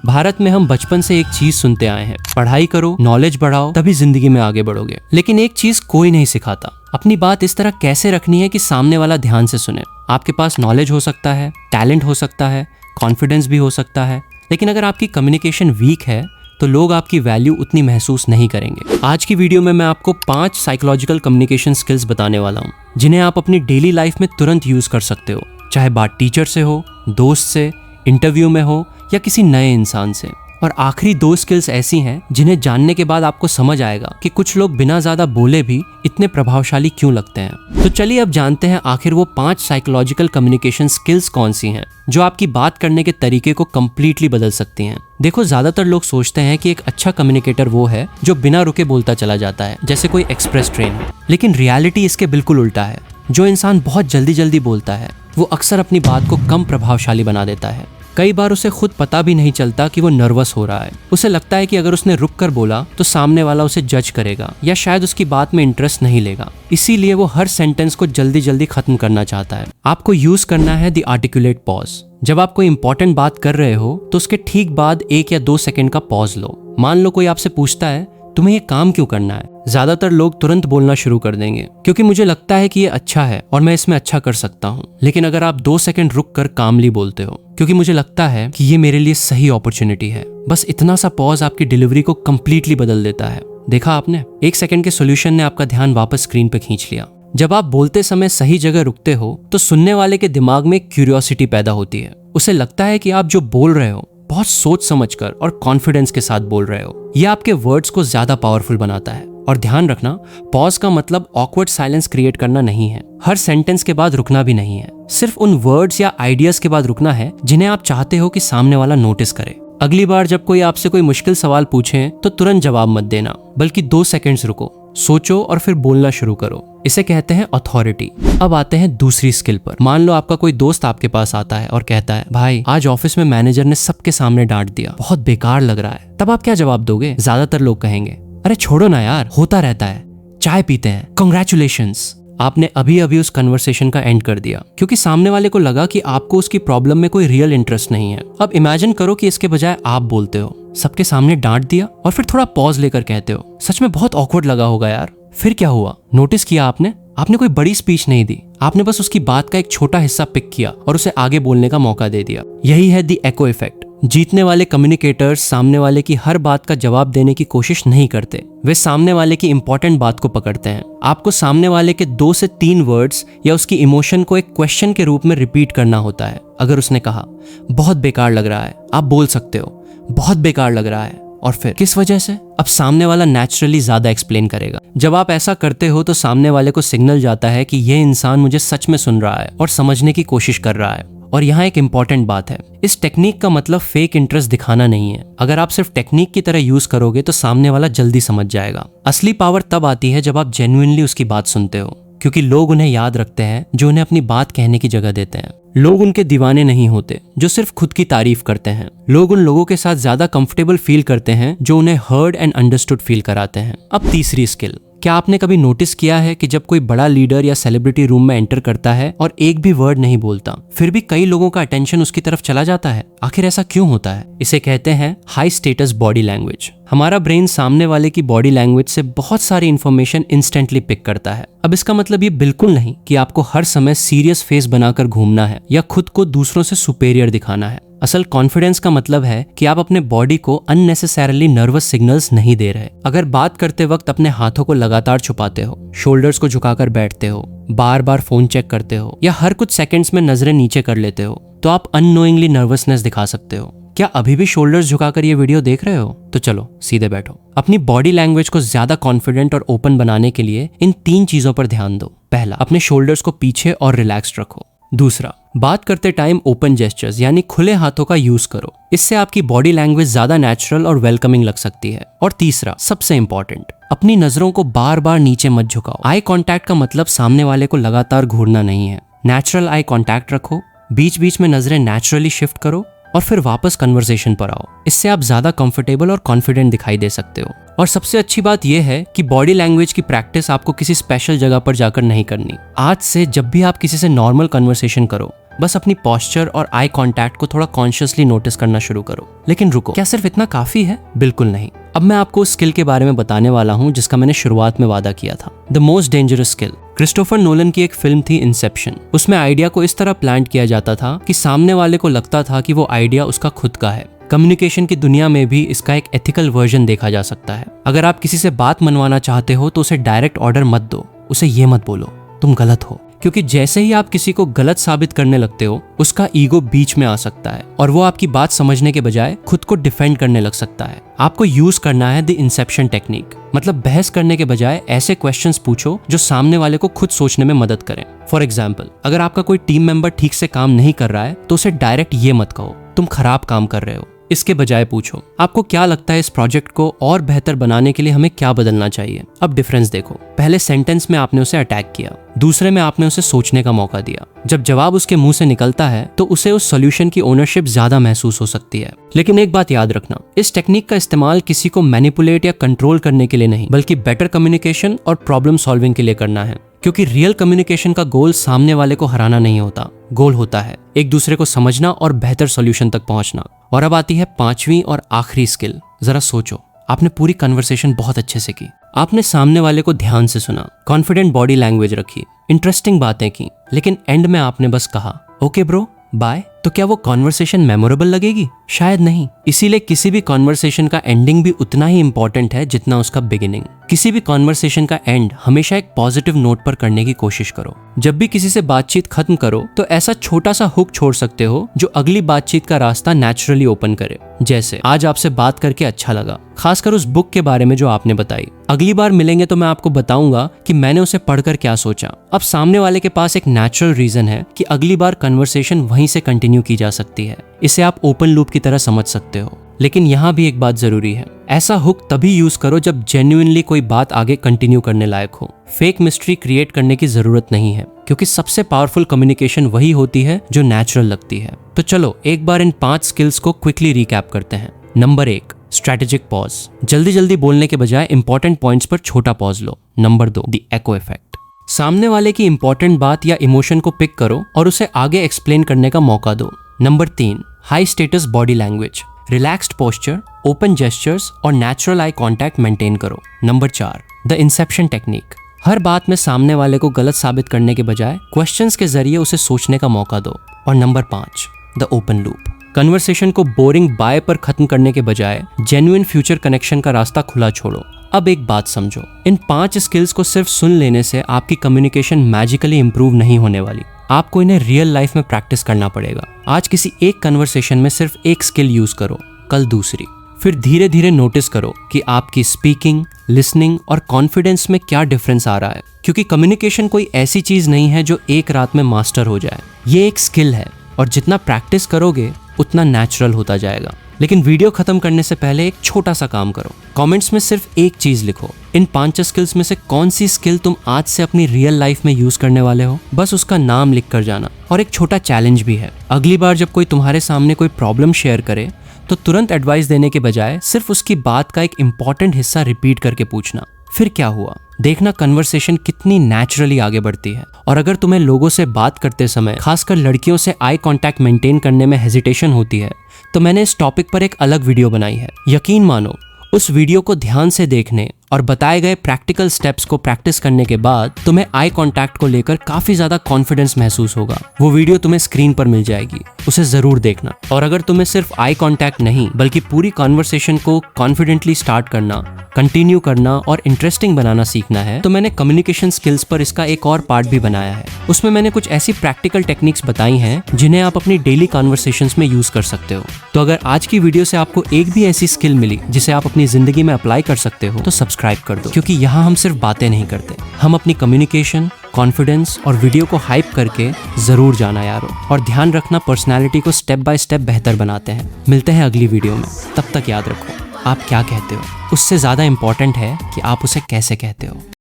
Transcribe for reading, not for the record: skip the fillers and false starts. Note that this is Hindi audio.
भारत में हम बचपन से एक चीज सुनते आए हैं, पढ़ाई करो, नॉलेज बढ़ाओ, तभी जिंदगी में आगे बढ़ोगे। लेकिन एक चीज कोई नहीं सिखाता, अपनी बात इस तरह कैसे रखनी है कि सामने वाला ध्यान से सुने। आपके पास नॉलेज हो सकता है, टैलेंट हो सकता है, कॉन्फिडेंस भी हो सकता है, लेकिन अगर आपकी कम्युनिकेशन वीक है तो लोग आपकी वैल्यू उतनी महसूस नहीं करेंगे। आज की वीडियो में मैं आपको 5 साइकोलॉजिकल कम्युनिकेशन स्किल्स बताने वाला हूँ, जिन्हें आप अपनी डेली लाइफ में तुरंत यूज कर सकते हो, चाहे बात टीचर से हो, दोस्त से, इंटरव्यू में हो या किसी नए इंसान से। और आखिरी 2 स्किल्स ऐसी हैं जिन्हें जानने के बाद आपको समझ आएगा कि कुछ लोग बिना ज्यादा बोले भी इतने प्रभावशाली क्यों लगते हैं। तो चलिए अब जानते हैं आखिर वो 5 साइकोलॉजिकल कम्युनिकेशन स्किल्स कौन सी हैं जो आपकी बात करने के तरीके को कंप्लीटली बदल सकती हैं। देखो, ज्यादातर लोग सोचते हैं कि एक अच्छा कम्युनिकेटर वो है जो बिना रुके बोलता चला जाता है, जैसे कोई एक्सप्रेस ट्रेन। लेकिन रियलिटी इसके बिल्कुल उल्टा है। जो इंसान बहुत जल्दी जल्दी बोलता है वो अक्सर अपनी बात को कम प्रभावशाली बना देता है। कई बार उसे खुद पता भी नहीं चलता कि वो नर्वस हो रहा है। उसे लगता है कि अगर उसने रुक कर बोला तो सामने वाला उसे जज करेगा या शायद उसकी बात में इंटरेस्ट नहीं लेगा। इसीलिए वो हर सेंटेंस को जल्दी जल्दी खत्म करना चाहता है। आपको यूज करना है द आर्टिकुलेट पॉज। जब आप कोई इंपॉर्टेंट बात कर रहे हो तो उसके ठीक बाद 1 या 2 सेकंड का पॉज लो। मान लो कोई आपसे पूछता है, तुम्हें ये काम क्यों करना है? ज्यादातर लोग तुरंत बोलना शुरू कर देंगे, क्योंकि मुझे लगता है कि ये अच्छा है और मैं इसमें अच्छा कर सकता हूँ। लेकिन अगर आप 2 सेकंड रुक कर कामली बोलते हो, क्योंकि मुझे लगता है कि ये मेरे लिए सही अपॉर्चुनिटी है, बस इतना सा पॉज आपकी डिलीवरी को कंप्लीटली बदल देता है। देखा आपने, 1 सेकंड के सोल्यूशन ने आपका ध्यान वापस स्क्रीन पे खींच लिया। जब आप बोलते समय सही जगह रुकते हो तो सुनने वाले के दिमाग में क्यूरियोसिटी पैदा होती है। उसे लगता है कि आप जो बोल रहे हो बहुत सोच समझकर और कॉन्फिडेंस के साथ बोल रहे हो। यह आपके वर्ड्स को ज्यादा पावरफुल बनाता है। और ध्यान रखना, पॉज का मतलब ऑकवर्ड साइलेंस क्रिएट करना नहीं है। हर सेंटेंस के बाद रुकना भी नहीं है। सिर्फ उन वर्ड्स या आइडियाज के बाद रुकना है जिन्हें आप चाहते हो कि सामने वाला नोटिस करे। अगली बार जब कोई आपसे कोई मुश्किल सवाल पूछे तो तुरंत जवाब मत देना, बल्कि 2 सेकंड्स रुको, सोचो और फिर बोलना शुरू करो। इसे कहते हैं अथॉरिटी। अब आते हैं दूसरी स्किल पर। मान लो आपका कोई दोस्त आपके पास आता है और कहता है, भाई आज ऑफिस में मैनेजर ने सबके सामने डांट दिया, बहुत बेकार लग रहा है। तब आप क्या जवाब दोगे? ज्यादातर लोग कहेंगे, अरे छोड़ो ना यार, होता रहता है, चाय पीते हैं, कांग्रेचुलेशंस। आपने अभी अभी उस कन्वर्सेशन का एंड कर दिया, क्योंकि सामने वाले को लगा कि आपको उसकी प्रॉब्लम में कोई रियल इंटरेस्ट नहीं है। अब इमेजिन करो कि इसके बजाय आप बोलते हो, सबके सामने डांट दिया और फिर थोड़ा पॉज लेकर कहते हो, सच में बहुत ऑकवर्ड लगा होगा यार। फिर क्या हुआ? नोटिस किया आपने? आपने कोई बड़ी स्पीच नहीं दी, आपने बस उसकी बात का एक छोटा हिस्सा पिक किया और उसे आगे बोलने का मौका दे दिया। यही है द एको इफेक्ट। जीतने वाले कम्युनिकेटर्स सामने वाले की हर बात का जवाब देने की कोशिश नहीं करते, वे सामने वाले की इंपॉर्टेंट बात को पकड़ते हैं। आपको सामने वाले के 2 से 3 वर्ड्स या उसकी इमोशन को एक क्वेश्चन के रूप में रिपीट करना होता है। अगर उसने कहा, बहुत बेकार लग रहा है, आप बोल सकते हो, बहुत बेकार लग रहा है, और फिर किस वजह से? अब सामने वाला नेचुरली ज्यादा एक्सप्लेन करेगा। जब आप ऐसा करते हो तो सामने वाले को सिग्नल जाता है कि ये इंसान मुझे सच में सुन रहा है और समझने की कोशिश कर रहा है। और यहाँ एक इंपॉर्टेंट बात है, इस टेक्निक का मतलब फेक इंटरेस्ट दिखाना नहीं है। अगर आप सिर्फ टेक्निक की तरह यूज करोगे तो सामने वाला जल्दी समझ जाएगा। असली पावर तब आती है जब आप जेन्युइनली उसकी बात सुनते हो, क्योंकि लोग उन्हें याद रखते हैं जो उन्हें अपनी बात कहने की जगह देते हैं। लोग उनके दीवाने नहीं होते जो सिर्फ खुद की तारीफ करते हैं। लोग उन लोगों के साथ ज्यादा कंफर्टेबल फील करते हैं जो उन्हें हर्ड एंड अंडरस्टूड फील कराते हैं। अब तीसरी स्किल। क्या आपने कभी नोटिस किया है कि जब कोई बड़ा लीडर या सेलिब्रिटी रूम में एंटर करता है और एक भी वर्ड नहीं बोलता, फिर भी कई लोगों का अटेंशन उसकी तरफ चला जाता है? आखिर ऐसा क्यों होता है? इसे कहते हैं हाई स्टेटस बॉडी लैंग्वेज। हमारा ब्रेन सामने वाले की बॉडी लैंग्वेज से बहुत सारी इंफॉर्मेशन इंस्टेंटली पिक करता है। अब इसका मतलब ये बिल्कुल नहीं कि आपको हर समय सीरियस फेस बनाकर घूमना है या खुद को दूसरों से सुपेरियर दिखाना है। असल कॉन्फिडेंस का मतलब है कि आप अपने बॉडी को अननेसेसरली नर्वस सिग्नल्स नहीं दे रहे। अगर बात करते वक्त अपने हाथों को लगातार छुपाते हो, शोल्डर्स को झुकाकर बैठते हो, बार बार फोन चेक करते हो या हर कुछ सेकंड्स में नजरें नीचे कर लेते हो, तो आप अननोइंगली नर्वसनेस दिखा सकते हो। क्या अभी भी शोल्डर्स झुकाकर ये वीडियो देख रहे हो? तो चलो सीधे बैठो। अपनी बॉडी लैंग्वेज को ज्यादा कॉन्फिडेंट और ओपन बनाने के लिए इन 3 चीजों पर ध्यान दो। पहला, अपने शोल्डर्स को पीछे और रिलैक्स्ड रखो। दूसरा, बात करते टाइम ओपन जेस्चर्स यानी खुले हाथों का यूज करो। इससे आपकी बॉडी लैंग्वेज ज्यादा नेचुरल और वेलकमिंग लग सकती है। और तीसरा, सबसे इंपॉर्टेंट, अपनी नजरों को बार बार नीचे मत झुकाओ। आई कांटेक्ट का मतलब सामने वाले को लगातार घूरना नहीं है। नेचुरल आई कांटेक्ट रखो, बीच बीच में नजरें नेचुरली शिफ्ट करो और फिर वापस कन्वर्सेशन पर आओ। इससे आप ज्यादा कंफर्टेबल और कॉन्फिडेंट दिखाई दे सकते हो। और सबसे अच्छी बात यह है कि बॉडी लैंग्वेज की प्रैक्टिस आपको किसी स्पेशल जगह पर जाकर नहीं करनी। आज से जब भी आप किसी से नॉर्मल कन्वर्सेशन करो, बस अपनी पोस्चर और आई कांटेक्ट को थोड़ा कॉन्शियसली नोटिस करना शुरू करो। लेकिन रुको, क्या सिर्फ इतना काफी है? बिल्कुल नहीं। अब मैं आपको उस स्किल के बारे में बताने वाला हूँ जिसका मैंने शुरुआत में वादा किया था, the most dangerous skill. Christopher Nolan की एक फिल्म थी इंसेप्शन। उसमें आइडिया को इस तरह प्लान किया जाता था कि सामने वाले को लगता था कि वो आइडिया उसका खुद का है। कम्युनिकेशन की दुनिया में भी इसका एक एथिकल वर्जन देखा जा सकता है। अगर आप किसी से बात मनवाना चाहते हो तो उसे डायरेक्ट ऑर्डर मत दो, उसे ये मत बोलो तुम गलत हो, क्योंकि जैसे ही आप किसी को गलत साबित करने लगते हो उसका ईगो बीच में आ सकता है और वो आपकी बात समझने के बजाय खुद को डिफेंड करने लग सकता है। आपको यूज करना है द इंसेप्शन टेक्निक, मतलब बहस करने के बजाय ऐसे क्वेश्चंस पूछो जो सामने वाले को खुद सोचने में मदद करें। फॉर एग्जाम्पल, अगर आपका कोई टीम मेंबर ठीक से काम नहीं कर रहा है तो उसे डायरेक्ट ये मत कहो तुम खराब काम कर रहे हो। इसके बजाय पूछो आपको क्या लगता है इस प्रोजेक्ट को और बेहतर बनाने के लिए हमें क्या बदलना चाहिए। अब डिफरेंस देखो, पहले सेंटेंस में आपने उसे अटैक किया, दूसरे में आपने उसे सोचने का मौका दिया। जब जवाब उसके मुंह से निकलता है तो उसे उस सॉल्यूशन की ओनरशिप ज्यादा महसूस हो सकती है। लेकिन एक बात याद रखना, इस टेक्निक का इस्तेमाल किसी को मैनिपुलेट या कंट्रोल करने के लिए नहीं, बल्कि बेटर कम्युनिकेशन और प्रॉब्लम सॉल्विंग के लिए करना है। क्योंकि रियल कम्युनिकेशन का गोल सामने वाले को हराना नहीं होता, गोल होता है एक दूसरे को समझना और बेहतर सॉल्यूशन तक पहुंचना। और अब आती है पांचवी और आखिरी स्किल। जरा सोचो, आपने पूरी कन्वर्सेशन बहुत अच्छे से की, आपने सामने वाले को ध्यान से सुना, कॉन्फिडेंट बॉडी लैंग्वेज रखी, इंटरेस्टिंग बातें की, लेकिन एंड में आपने बस कहा ओके ब्रो बाय। तो क्या वो कॉन्वर्सेशन मेमोरेबल लगेगी? शायद नहीं। इसीलिए किसी भी कॉन्वर्सेशन का एंडिंग भी उतना ही इंपॉर्टेंट है जितना उसका बिगिनिंग। किसी भी कॉन्वर्सेशन का एंड हमेशा एक पॉजिटिव नोट पर करने की कोशिश करो। जब भी किसी से बातचीत खत्म करो तो ऐसा छोटा सा हुक छोड़ सकते हो जो अगली बातचीत का रास्ता नेचुरली ओपन करे। जैसे आज आपसे बात करके अच्छा लगा, खासकर उस बुक के बारे में जो आपने बताई। अगली बार मिलेंगे तो मैं आपको बताऊंगा कि मैंने उसे पढ़कर क्या सोचा। अब सामने वाले के पास एक नेचुरल रीजन है कि अगली बार कन्वर्सेशन वहीं से कंटिन्यू की जा सकती है। इसे आप ओपन लूप की तरह समझ सकते हो। लेकिन यहाँ भी एक बात जरूरी है, ऐसा हुक तभी यूज करो जब जेन्युइनली कोई बात आगे कंटिन्यू करने लायक हो। फेक मिस्ट्री क्रिएट करने की जरूरत नहीं है, क्योंकि सबसे पावरफुल कम्युनिकेशन वही होती है जो नेचुरल लगती है। तो चलो एक बार इन 5 स्किल्स को क्विकली रिकैप करते हैं। Number 1, strategic pause. जल्दी जल्दी बोलने के बजाय इंपॉर्टेंट पॉइंट्स पर छोटा pause low. Number 2, the echo effect. सामने वाले की इंपॉर्टेंट बात या इमोशन को पिक करो और उसे आगे एक्सप्लेन करने का मौका दो। Number 3, high status body language. Relaxed posture, open gestures और नेचुरल आई कांटेक्ट मेंटेन करो। Number 4, the inception technique. हर बात में सामने वाले को गलत साबित करने के बजाय क्वेश्चंस के जरिए उसे सोचने का मौका दो। और number 5, the open loop. Conversation को बोरिंग बाय पर खत्म करने के बजाय जेन्युइन फ्यूचर कनेक्शन का रास्ता खुला छोड़ो। अब एक बात समझो, इन 5 स्किल्स को सिर्फ सुन लेने से आपकी कम्युनिकेशन मैजिकली इंप्रूव नहीं होने वाली। आपको इन्हें रियल लाइफ में प्रैक्टिस करना पड़ेगा। आज किसी एक कन्वर्सेशन में सिर्फ एक स्किल यूज करो, कल दूसरी, फिर धीरे धीरे नोटिस करो कि आपकी स्पीकिंग, लिसनिंग और कॉन्फिडेंस में क्या डिफरेंस आ रहा है। क्योंकि कम्युनिकेशन कोई ऐसी चीज नहीं है जो एक रात में मास्टर हो जाए। ये एक स्किल है और जितना प्रैक्टिस करोगे उतना नेचुरल होता जाएगा। लेकिन वीडियो खत्म करने से पहले एक छोटा सा काम करो, कमेंट्स में सिर्फ एक चीज लिखो। इन 5 स्किल्स में से कौन सी स्किल तुम आज से अपनी रियल लाइफ में यूज करने वाले हो, बस उसका नाम लिख कर जाना। और एक छोटा चैलेंज भी है, अगली बार जब कोई तुम्हारे सामने कोई प्रॉब्लम शेयर करे तो तुरंत एडवाइस देने के बजाय सिर्फ उसकी बात का एक इंपॉर्टेंट हिस्सा रिपीट करके पूछना, फिर क्या हुआ। देखना कन्वर्सेशन कितनी नेचुरली आगे बढ़ती है। और अगर तुम्हें लोगों से बात करते समय, खासकर लड़कियों से आई कांटेक्ट मेंटेन करने में हेजिटेशन होती है, तो मैंने इस टॉपिक पर एक अलग वीडियो बनाई है। यकीन मानो, उस वीडियो को ध्यान से देखने और बताए गए प्रैक्टिकल स्टेप्स को प्रैक्टिस करने के बाद तुम्हें आई कांटेक्ट को लेकर काफी ज्यादा कॉन्फिडेंस महसूस होगा। वो वीडियो तुम्हें स्क्रीन पर मिल जाएगी, उसे जरूर देखना। और अगर तुम्हें सिर्फ आई कांटेक्ट नहीं बल्कि पूरी कॉन्वर्सेशन को कॉन्फिडेंटली स्टार्ट करना, कंटिन्यू करना और इंटरेस्टिंग बनाना सीखना है, तो मैंने कम्युनिकेशन स्किल्स पर इसका एक और पार्ट भी बनाया है। उसमें मैंने कुछ ऐसी प्रैक्टिकल टेक्निक्स बताई हैं जिन्हें आप अपनी डेली कॉन्वर्सेशंस में यूज कर सकते हो। तो अगर आज की वीडियो से आपको एक भी ऐसी स्किल मिली जिसे आप अपनी जिंदगी में अप्लाई कर सकते हो, तो सब्सक्राइब कर दो। क्योंकि यहाँ हम सिर्फ बातें नहीं करते, हम अपनी कम्युनिकेशन, कॉन्फिडेंस और वीडियो को हाइप करके जरूर जाना यारो। और ध्यान रखना, पर्सनैलिटी को स्टेप बाय स्टेप बेहतर बनाते हैं। मिलते हैं अगली वीडियो में, तब तक याद रखो, आप क्या कहते हो उससे ज्यादा इंपॉर्टेंट है कि आप उसे कैसे कहते हो।